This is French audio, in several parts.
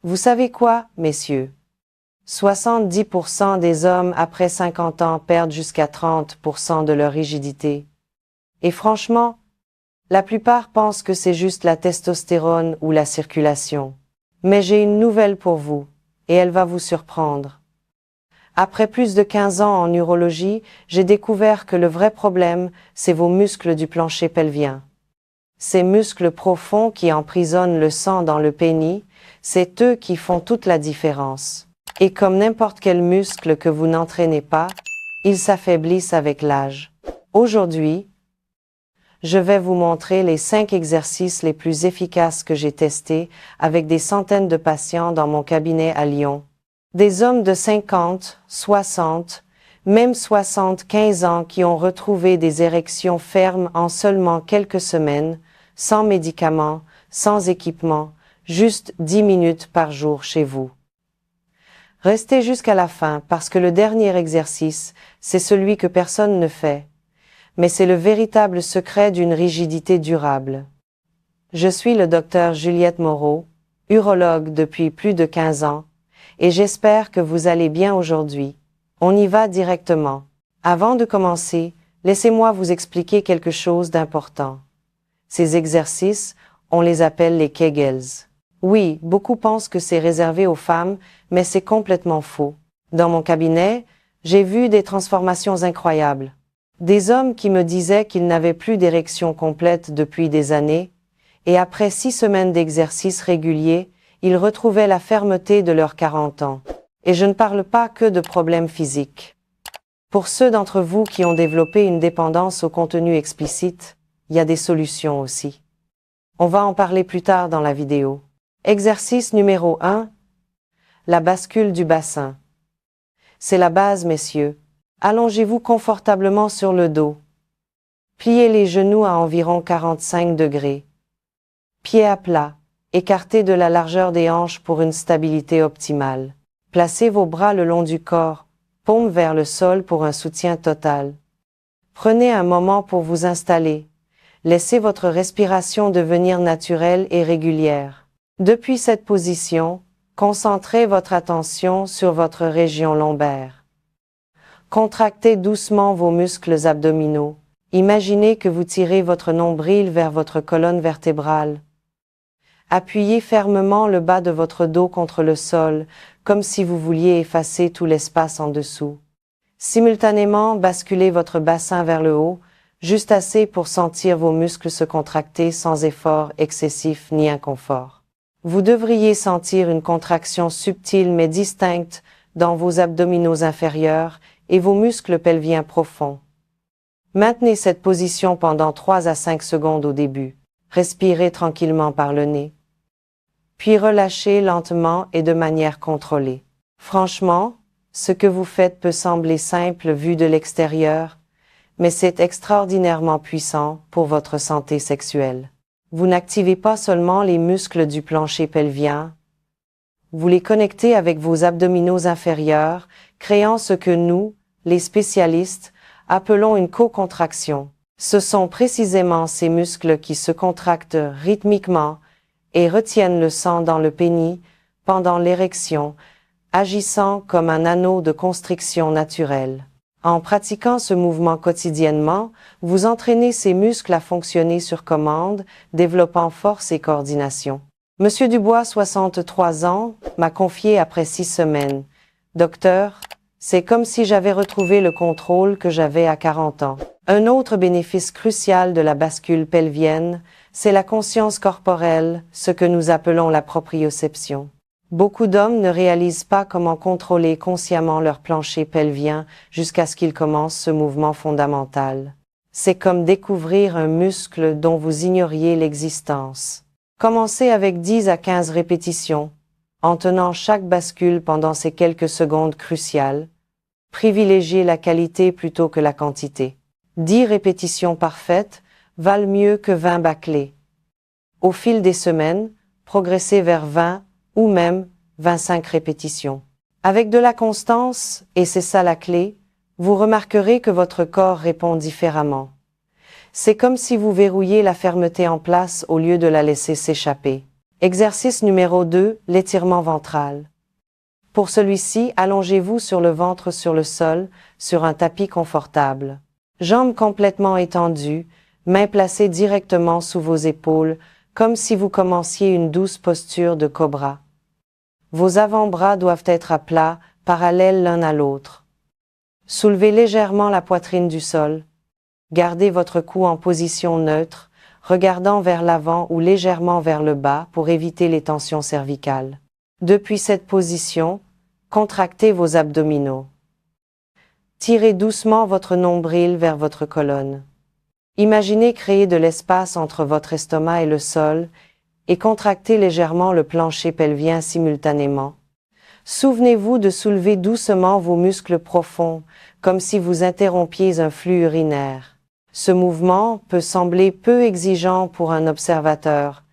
Vous savez quoi, messieurs? 70% des hommes après 50 ans perdent jusqu'à 30% de leur rigidité. Et franchement, la plupart pensent que c'est juste la testostérone ou la circulation. Mais j'ai une nouvelle pour vous, et elle va vous surprendre. Après plus de 15 ans en urologie, j'ai découvert que le vrai problème, c'est vos muscles du plancher pelvien. Ces muscles profonds qui emprisonnent le sang dans le pénis, c'est eux qui font toute la différence. Et comme n'importe quel muscle que vous n'entraînez pas, ils s'affaiblissent avec l'âge. Aujourd'hui, je vais vous montrer les 5 exercices les plus efficaces que j'ai testés avec des centaines de patients dans mon cabinet à Lyon. Des hommes de 50, 60, même 75 ans qui ont retrouvé des érections fermes en seulement quelques semaines, sans médicaments, sans équipement, juste 10 minutes par jour chez vous. Restez jusqu'à la fin parce que le dernier exercice, c'est celui que personne ne fait. Mais c'est le véritable secret d'une rigidité durable. Je suis le docteur Juliette Moreau, urologue depuis plus de 15 ans, et j'espère que vous allez bien aujourd'hui. On y va directement. Avant de commencer, laissez-moi vous expliquer quelque chose d'important. Ces exercices, on les appelle les Kegels. Oui, beaucoup pensent que c'est réservé aux femmes, mais c'est complètement faux. Dans mon cabinet, j'ai vu des transformations incroyables. Des hommes qui me disaient qu'ils n'avaient plus d'érection complète depuis des années, et après 6 semaines d'exercice réguliers, ils retrouvaient la fermeté de leurs 40 ans. Et je ne parle pas que de problèmes physiques. Pour ceux d'entre vous qui ont développé une dépendance au contenu explicite, il y a des solutions aussi. On va en parler plus tard dans la vidéo. Exercice numéro 1. La bascule du bassin. C'est la base, messieurs. Allongez-vous confortablement sur le dos. Pliez les genoux à environ 45 degrés. Pieds à plat, écartés de la largeur des hanches pour une stabilité optimale. Placez vos bras le long du corps, paumes vers le sol pour un soutien total. Prenez un moment pour vous installer. Laissez votre respiration devenir naturelle et régulière. Depuis cette position, concentrez votre attention sur votre région lombaire. Contractez doucement vos muscles abdominaux. Imaginez que vous tirez votre nombril vers votre colonne vertébrale. Appuyez fermement le bas de votre dos contre le sol, comme si vous vouliez effacer tout l'espace en dessous. Simultanément, basculez votre bassin vers le haut, juste assez pour sentir vos muscles se contracter sans effort excessif ni inconfort. Vous devriez sentir une contraction subtile mais distincte dans vos abdominaux inférieurs et vos muscles pelviens profonds. Maintenez cette position pendant 3 à 5 secondes au début. Respirez tranquillement par le nez. Puis relâchez lentement et de manière contrôlée. Franchement, ce que vous faites peut sembler simple vu de l'extérieur, mais c'est extraordinairement puissant pour votre santé sexuelle. Vous n'activez pas seulement les muscles du plancher pelvien, vous les connectez avec vos abdominaux inférieurs, créant ce que nous, les spécialistes, appelons une co-contraction. Ce sont précisément ces muscles qui se contractent rythmiquement et retiennent le sang dans le pénis pendant l'érection, agissant comme un anneau de constriction naturelle. En pratiquant ce mouvement quotidiennement, vous entraînez ces muscles à fonctionner sur commande, développant force et coordination. Monsieur Dubois, 63 ans, m'a confié après 6 semaines. Docteur, c'est comme si j'avais retrouvé le contrôle que j'avais à 40 ans. Un autre bénéfice crucial de la bascule pelvienne, c'est la conscience corporelle, ce que nous appelons la proprioception. Beaucoup d'hommes ne réalisent pas comment contrôler consciemment leur plancher pelvien jusqu'à ce qu'ils commencent ce mouvement fondamental. C'est comme découvrir un muscle dont vous ignoriez l'existence. Commencez avec 10 à 15 répétitions, en tenant chaque bascule pendant ces quelques secondes cruciales. Privilégiez la qualité plutôt que la quantité. 10 répétitions parfaites valent mieux que 20 bâclées. Au fil des semaines, progressez vers 20 ou même 25 répétitions. Avec de la constance, et c'est ça la clé, vous remarquerez que votre corps répond différemment. C'est comme si vous verrouilliez la fermeté en place au lieu de la laisser s'échapper. Exercice numéro 2, l'étirement ventral. Pour celui-ci, allongez-vous sur le ventre sur le sol, sur un tapis confortable. Jambes complètement étendues, mains placées directement sous vos épaules, comme si vous commenciez une douce posture de cobra. Vos avant-bras doivent être à plat, parallèles l'un à l'autre. Soulevez légèrement la poitrine du sol. Gardez votre cou en position neutre, regardant vers l'avant ou légèrement vers le bas pour éviter les tensions cervicales. Depuis cette position, contractez vos abdominaux. Tirez doucement votre nombril vers votre colonne. Imaginez créer de l'espace entre votre estomac et le sol et contractez légèrement le plancher pelvien simultanément. Souvenez-vous de soulever doucement vos muscles profonds, comme si vous interrompiez un flux urinaire. Ce mouvement peut sembler peu exigeant pour un observateur,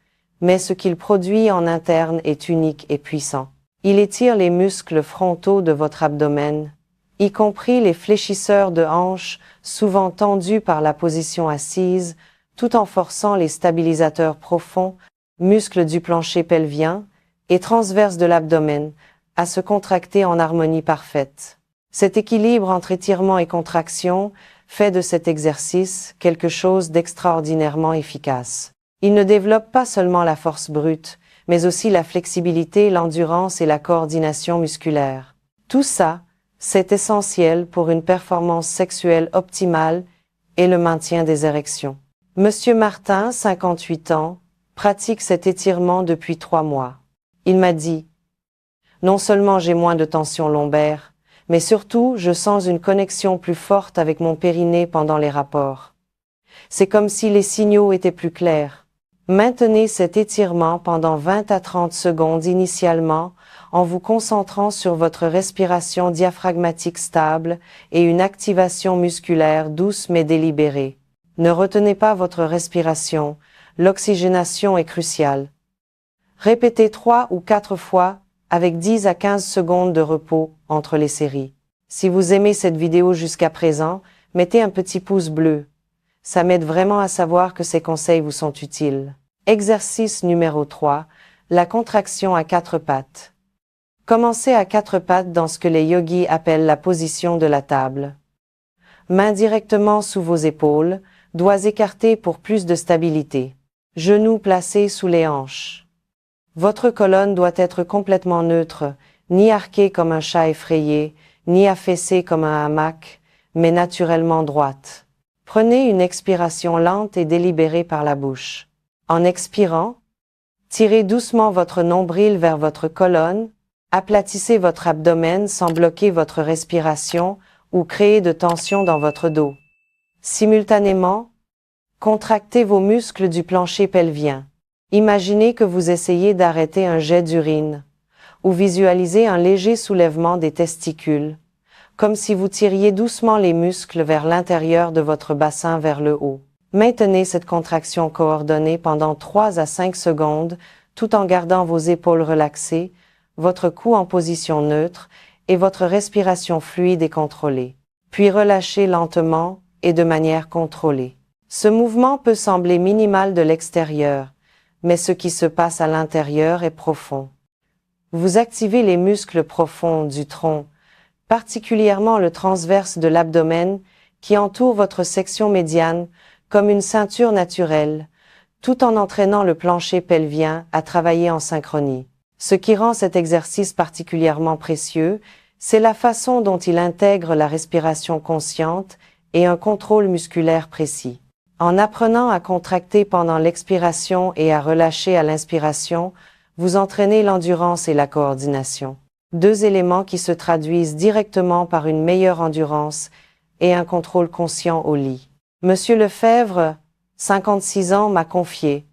mais ce qu'il produit en interne est unique et puissant. Il étire les muscles frontaux de votre abdomen, y compris les fléchisseurs de hanches, souvent tendus par la position assise, tout en forçant les stabilisateurs profonds, muscles du plancher pelvien et transverse de l'abdomen, à se contracter en harmonie parfaite. Cet équilibre entre étirement et contraction fait de cet exercice quelque chose d'extraordinairement efficace. Il ne développe pas seulement la force brute, mais aussi la flexibilité, l'endurance et la coordination musculaire. Tout ça, c'est essentiel pour une performance sexuelle optimale et le maintien des érections. Monsieur Martin, 58 ans, pratique cet étirement depuis 3 mois. Il m'a dit: non seulement j'ai moins de tension lombaire, mais surtout je sens une connexion plus forte avec mon périnée pendant les rapports. C'est comme si les signaux étaient plus clairs. Maintenez cet étirement pendant 20 à 30 secondes initialement en vous concentrant sur votre respiration diaphragmatique stable et une activation musculaire douce mais délibérée. Ne retenez pas votre respiration, l'oxygénation est cruciale. Répétez 3 ou 4 fois avec 10 à 15 secondes de repos entre les séries. Si vous aimez cette vidéo jusqu'à présent, mettez un petit pouce bleu. Ça m'aide vraiment à savoir que ces conseils vous sont utiles. Exercice numéro 3, la contraction à 4 pattes. Commencez à 4 pattes dans ce que les yogis appellent la position de la table. Mains directement sous vos épaules, doigts écartés pour plus de stabilité. Genoux placés sous les hanches. Votre colonne doit être complètement neutre, ni arquée comme un chat effrayé, ni affaissée comme un hamac, mais naturellement droite. Prenez une expiration lente et délibérée par la bouche. En expirant, tirez doucement votre nombril vers votre colonne, aplatissez votre abdomen sans bloquer votre respiration ou créer de tension dans votre dos. Simultanément, contractez vos muscles du plancher pelvien. Imaginez que vous essayez d'arrêter un jet d'urine, ou visualisez un léger soulèvement des testicules, comme si vous tiriez doucement les muscles vers l'intérieur de votre bassin vers le haut. Maintenez cette contraction coordonnée pendant 3 à 5 secondes, tout en gardant vos épaules relaxées, votre cou en position neutre et votre respiration fluide et contrôlée. Puis relâchez lentement et de manière contrôlée. Ce mouvement peut sembler minimal de l'extérieur, mais ce qui se passe à l'intérieur est profond. Vous activez les muscles profonds du tronc, particulièrement le transverse de l'abdomen qui entoure votre section médiane comme une ceinture naturelle, tout en entraînant le plancher pelvien à travailler en synchronie. Ce qui rend cet exercice particulièrement précieux, c'est la façon dont il intègre la respiration consciente et un contrôle musculaire précis. En apprenant à contracter pendant l'expiration et à relâcher à l'inspiration, vous entraînez l'endurance et la coordination. 2 éléments qui se traduisent directement par une meilleure endurance et un contrôle conscient au lit. Monsieur Lefebvre, 56 ans, m'a confié: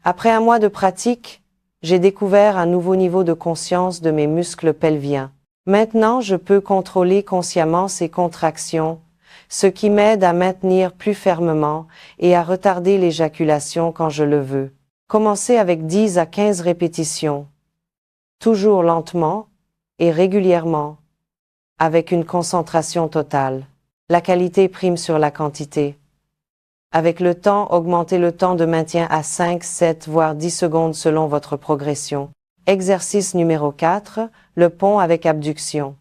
après 1 mois de pratique, j'ai découvert un nouveau niveau de conscience de mes muscles pelviens. Maintenant, je peux contrôler consciemment ces contractions, ce qui m'aide à maintenir plus fermement et à retarder l'éjaculation quand je le veux. Commencez avec 10 à 15 répétitions, toujours lentement et régulièrement, avec une concentration totale. La qualité prime sur la quantité. Avec le temps, augmentez le temps de maintien à 5, 7 voire 10 secondes selon votre progression. Exercice numéro 4, le pont avec abduction.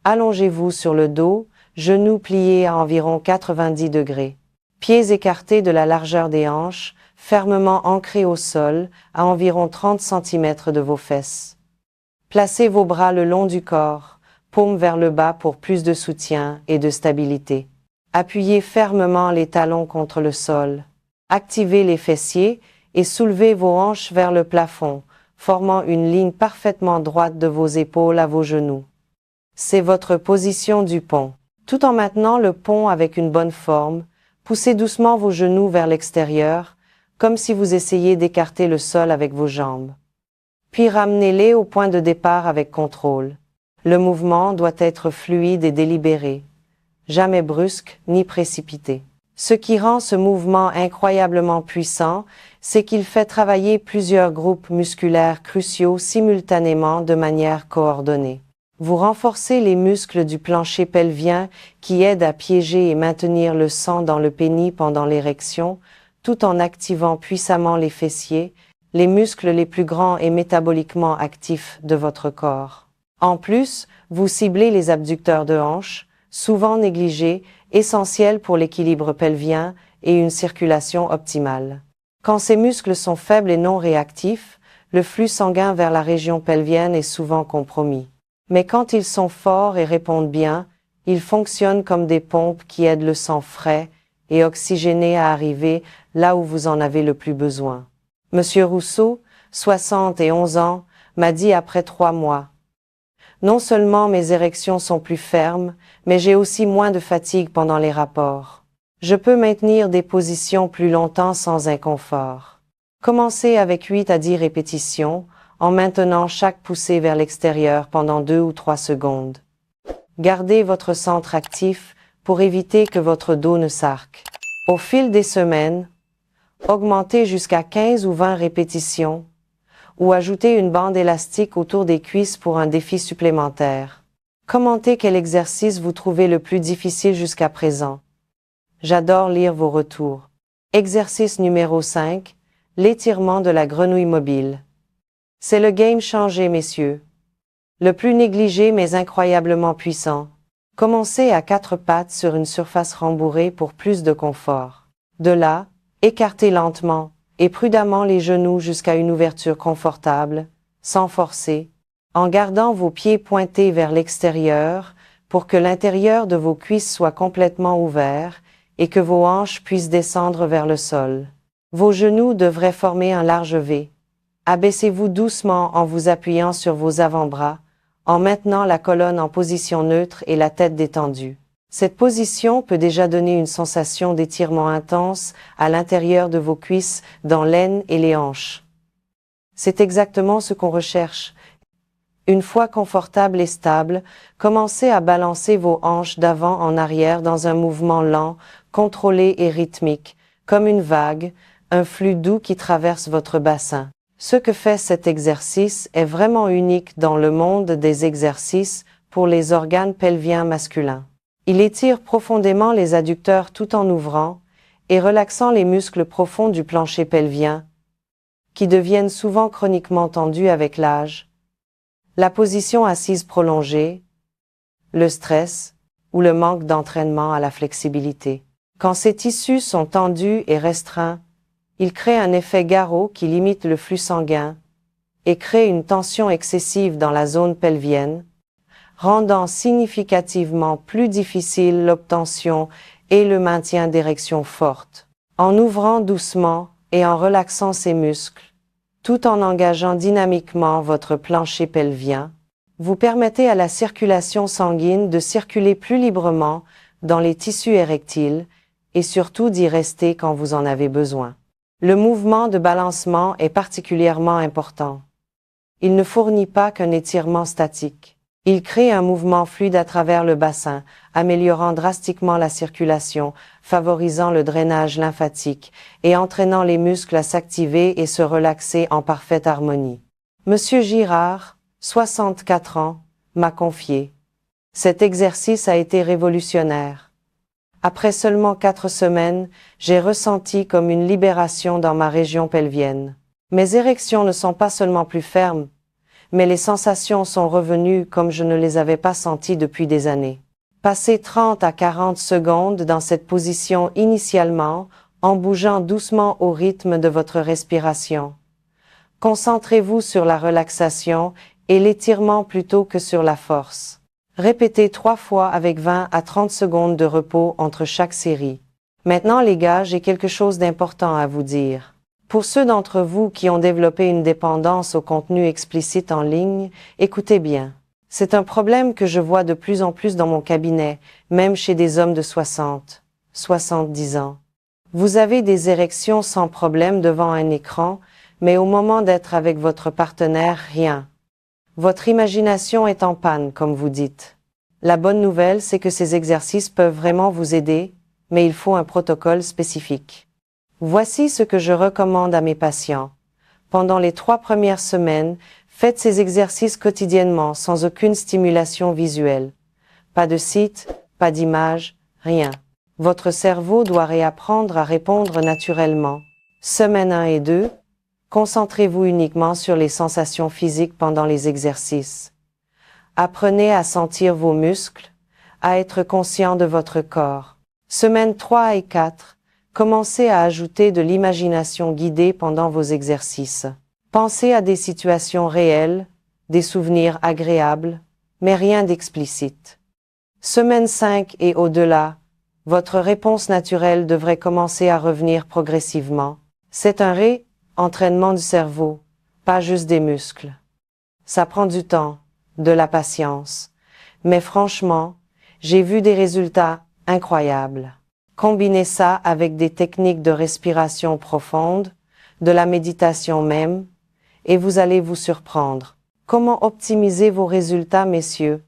Allongez-vous sur le dos, genoux pliés à environ 90 degrés. Pieds écartés de la largeur des hanches, fermement ancrés au sol, à environ 30 cm de vos fesses. Placez vos bras le long du corps, paumes vers le bas pour plus de soutien et de stabilité. Appuyez fermement les talons contre le sol. Activez les fessiers et soulevez vos hanches vers le plafond, formant une ligne parfaitement droite de vos épaules à vos genoux. C'est votre position du pont. Tout en maintenant le pont avec une bonne forme, poussez doucement vos genoux vers l'extérieur, comme si vous essayiez d'écarter le sol avec vos jambes. Puis ramenez-les au point de départ avec contrôle. Le mouvement doit être fluide et délibéré, jamais brusque ni précipité. Ce qui rend ce mouvement incroyablement puissant, c'est qu'il fait travailler plusieurs groupes musculaires cruciaux simultanément de manière coordonnée. Vous renforcez les muscles du plancher pelvien qui aident à piéger et maintenir le sang dans le pénis pendant l'érection, tout en activant puissamment les fessiers, les muscles les plus grands et métaboliquement actifs de votre corps. En plus, vous ciblez les abducteurs de hanches, souvent négligés, essentiels pour l'équilibre pelvien et une circulation optimale. Quand ces muscles sont faibles et non réactifs, le flux sanguin vers la région pelvienne est souvent compromis. Mais quand ils sont forts et répondent bien, ils fonctionnent comme des pompes qui aident le sang frais et oxygéné à arriver là où vous en avez le plus besoin. Monsieur Rousseau, 71 ans, m'a dit après 3 mois. Non seulement mes érections sont plus fermes, mais j'ai aussi moins de fatigue pendant les rapports. Je peux maintenir des positions plus longtemps sans inconfort. Commencez avec 8 à 10 répétitions, en maintenant chaque poussée vers l'extérieur pendant 2 ou 3 secondes. Gardez votre centre actif pour éviter que votre dos ne s'arque. Au fil des semaines, augmentez jusqu'à 15 ou 20 répétitions, ou ajoutez une bande élastique autour des cuisses pour un défi supplémentaire. Commentez quel exercice vous trouvez le plus difficile jusqu'à présent. J'adore lire vos retours. Exercice numéro 5, l'étirement de la grenouille mobile. C'est le game changer, messieurs. Le plus négligé mais incroyablement puissant. Commencez à 4 pattes sur une surface rembourrée pour plus de confort. De là, écartez lentement et prudemment les genoux jusqu'à une ouverture confortable, sans forcer, en gardant vos pieds pointés vers l'extérieur pour que l'intérieur de vos cuisses soit complètement ouvert et que vos hanches puissent descendre vers le sol. Vos genoux devraient former un large V. Abaissez-vous doucement en vous appuyant sur vos avant-bras, en maintenant la colonne en position neutre et la tête détendue. Cette position peut déjà donner une sensation d'étirement intense à l'intérieur de vos cuisses, dans l'aine et les hanches. C'est exactement ce qu'on recherche. Une fois confortable et stable, commencez à balancer vos hanches d'avant en arrière dans un mouvement lent, contrôlé et rythmique, comme une vague, un flux doux qui traverse votre bassin. Ce que fait cet exercice est vraiment unique dans le monde des exercices pour les organes pelviens masculins. Il étire profondément les adducteurs tout en ouvrant et relaxant les muscles profonds du plancher pelvien, qui deviennent souvent chroniquement tendus avec l'âge, la position assise prolongée, le stress ou le manque d'entraînement à la flexibilité. Quand ces tissus sont tendus et restreints, ils créent un effet garrot qui limite le flux sanguin et crée une tension excessive dans la zone pelvienne, rendant significativement plus difficile l'obtention et le maintien d'érections fortes. En ouvrant doucement et en relaxant ces muscles, tout en engageant dynamiquement votre plancher pelvien, vous permettez à la circulation sanguine de circuler plus librement dans les tissus érectiles et surtout d'y rester quand vous en avez besoin. Le mouvement de balancement est particulièrement important. Il ne fournit pas qu'un étirement statique. Il crée un mouvement fluide à travers le bassin, améliorant drastiquement la circulation, favorisant le drainage lymphatique et entraînant les muscles à s'activer et se relaxer en parfaite harmonie. Monsieur Girard, 64 ans, m'a confié. Cet exercice a été révolutionnaire. Après seulement 4 semaines, j'ai ressenti comme une libération dans ma région pelvienne. Mes érections ne sont pas seulement plus fermes, mais les sensations sont revenues comme je ne les avais pas senties depuis des années. Passez 30 à 40 secondes dans cette position initialement, en bougeant doucement au rythme de votre respiration. Concentrez-vous sur la relaxation et l'étirement plutôt que sur la force. Répétez 3 fois avec 20 à 30 secondes de repos entre chaque série. Maintenant les gars, j'ai quelque chose d'important à vous dire. Pour ceux d'entre vous qui ont développé une dépendance au contenu explicite en ligne, écoutez bien. C'est un problème que je vois de plus en plus dans mon cabinet, même chez des hommes de 60, 70 ans. Vous avez des érections sans problème devant un écran, mais au moment d'être avec votre partenaire, rien. Votre imagination est en panne, comme vous dites. La bonne nouvelle, c'est que ces exercices peuvent vraiment vous aider, mais il faut un protocole spécifique. Voici ce que je recommande à mes patients. Pendant les 3 premières semaines, faites ces exercices quotidiennement sans aucune stimulation visuelle. Pas de site, pas d'image, rien. Votre cerveau doit réapprendre à répondre naturellement. Semaine 1 et 2, concentrez-vous uniquement sur les sensations physiques pendant les exercices. Apprenez à sentir vos muscles, à être conscient de votre corps. Semaine 3 et 4, commencez à ajouter de l'imagination guidée pendant vos exercices. Pensez à des situations réelles, des souvenirs agréables, mais rien d'explicite. Semaine 5 et au-delà, votre réponse naturelle devrait commencer à revenir progressivement. C'est un entraînement du cerveau, pas juste des muscles. Ça prend du temps, de la patience, mais franchement, j'ai vu des résultats incroyables. Combinez ça avec des techniques de respiration profonde, de la méditation même, et vous allez vous surprendre. Comment optimiser vos résultats, messieurs?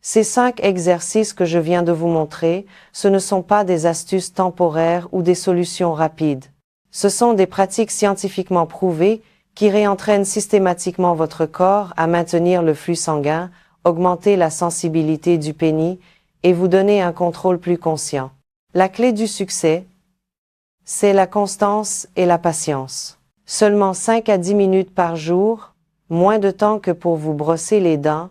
Ces 5 exercices que je viens de vous montrer, ce ne sont pas des astuces temporaires ou des solutions rapides. Ce sont des pratiques scientifiquement prouvées qui réentraînent systématiquement votre corps à maintenir le flux sanguin, augmenter la sensibilité du pénis et vous donner un contrôle plus conscient. La clé du succès, c'est la constance et la patience. Seulement 5 à 10 minutes par jour, moins de temps que pour vous brosser les dents,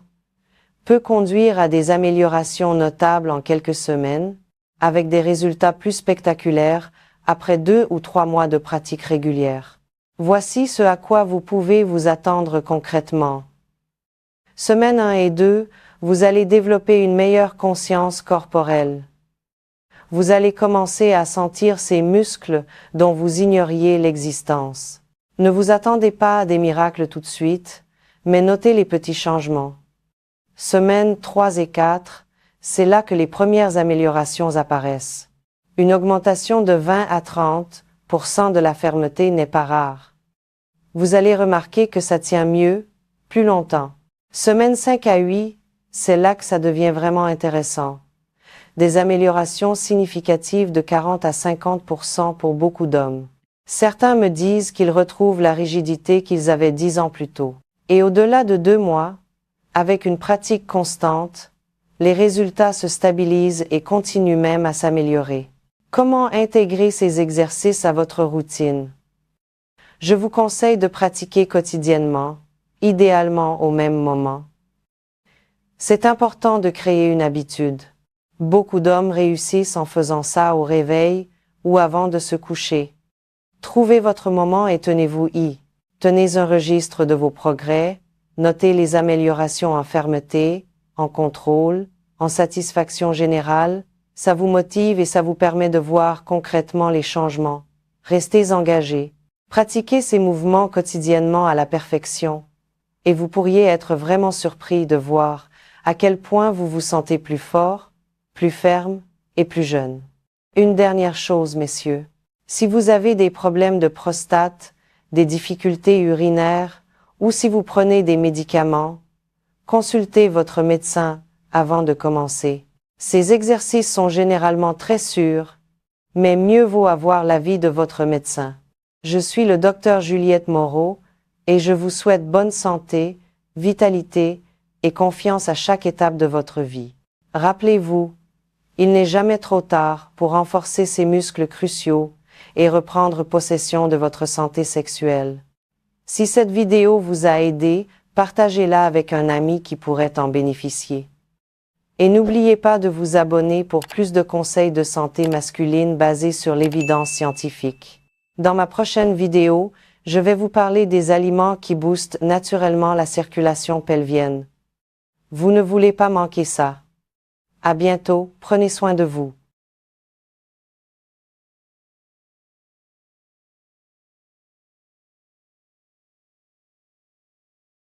peut conduire à des améliorations notables en quelques semaines, avec des résultats plus spectaculaires après 2 ou 3 mois de pratique régulière. Voici ce à quoi vous pouvez vous attendre concrètement. Semaine 1 et 2, vous allez développer une meilleure conscience corporelle. Vous allez commencer à sentir ces muscles dont vous ignoriez l'existence. Ne vous attendez pas à des miracles tout de suite, mais notez les petits changements. Semaine 3 et 4, c'est là que les premières améliorations apparaissent. Une augmentation de 20 à 30% de la fermeté n'est pas rare. Vous allez remarquer que ça tient mieux, plus longtemps. Semaine 5 à 8, c'est là que ça devient vraiment intéressant. Des améliorations significatives de 40 à 50% pour beaucoup d'hommes. Certains me disent qu'ils retrouvent la rigidité qu'ils avaient 10 ans plus tôt. Et au-delà de 2 mois, avec une pratique constante, les résultats se stabilisent et continuent même à s'améliorer. Comment intégrer ces exercices à votre routine? Je vous conseille de pratiquer quotidiennement, idéalement au même moment. C'est important de créer une habitude. Beaucoup d'hommes réussissent en faisant ça au réveil ou avant de se coucher. Trouvez votre moment et tenez-vous-y. Tenez un registre de vos progrès, notez les améliorations en fermeté, en contrôle, en satisfaction générale, ça vous motive et ça vous permet de voir concrètement les changements. Restez engagés. Pratiquez ces mouvements quotidiennement à la perfection, et vous pourriez être vraiment surpris de voir à quel point vous vous sentez plus fort, plus ferme et plus jeune. Une dernière chose, messieurs. Si vous avez des problèmes de prostate, des difficultés urinaires, ou si vous prenez des médicaments, consultez votre médecin avant de commencer. Ces exercices sont généralement très sûrs, mais mieux vaut avoir l'avis de votre médecin. Je suis le docteur Juliette Moreau, et je vous souhaite bonne santé, vitalité et confiance à chaque étape de votre vie. Rappelez-vous, Il n'est jamais trop tard pour renforcer ces muscles cruciaux et reprendre possession de votre santé sexuelle. Si cette vidéo vous a aidé, partagez-la avec un ami qui pourrait en bénéficier. Et n'oubliez pas de vous abonner pour plus de conseils de santé masculine basés sur l'évidence scientifique. Dans ma prochaine vidéo, je vais vous parler des aliments qui boostent naturellement la circulation pelvienne. Vous ne voulez pas manquer ça. À bientôt, prenez soin de vous.